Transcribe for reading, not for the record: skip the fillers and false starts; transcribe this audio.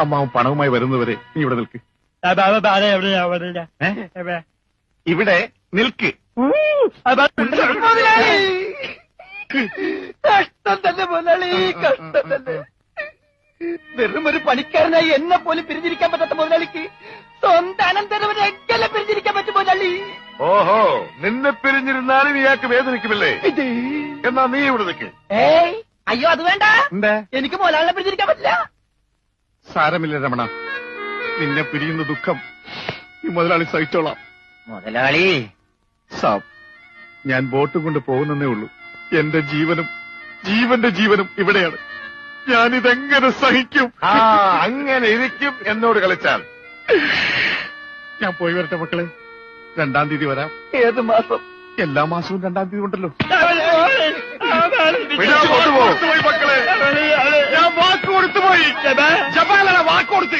അമ്മാവൻ പണവുമായി വരുന്നവരെ നീ ഇവിടെ നിൽക്ക്. ഇവിടെ നിൽക്ക്. കഷ്ടം തന്നെ മുതലാളി, കഷ്ടം തന്നെ. വെറും ഒരു പണിക്കാരനായി എന്നെ പോലും പിരിഞ്ഞിരിക്കാൻ പറ്റാത്ത മുതലാളിക്ക് സ്വന്തം അനന്തരവനെ എങ്ങനെ പിരിഞ്ഞിരിക്കാൻ പറ്റും മുതലാളി? ഓഹോ, നിന്നെ പിരിഞ്ഞിരുന്നാലും ഇയാൾക്ക് വേദനിക്കുമില്ലേ? എന്നാ നീ ഇവിടെ നിൽക്ക്. ഏയ് അയ്യോ, അത് വേണ്ട. എന്താ? എനിക്ക് മുതലാളിനെ പിരിഞ്ഞിരിക്കാൻ പറ്റില്ല. സാരമില്ല രമണ, നിന്നെ പിരിയുന്ന ദുഃഖം ഈ മുതലാളി സഹിച്ചോളാം. മുതലാളി സാബ്, ഞാൻ ബോട്ടും കൊണ്ട് പോകുന്നേ ഉള്ളൂ. എന്റെ ജീവന്റെ ജീവനും ഇവിടെയാണ്. ഞാനിതെങ്ങനെ സഹിക്കും? അങ്ങനെ ഇരിക്കും എന്നോട് കളിച്ചാൽ. ഞാൻ പോയി വരട്ടെ മക്കളെ. 2-ാം തീയതി വരാം. ഏത് മാസം? എല്ലാ മാസവും 2-ാം തീയതി ഉണ്ടല്ലോ. പോയി മക്കളെ, ഞാൻ വാക്ക് കൊടുത്തു പോയി. ജപാലന വാക്ക് കൊടുത്ത്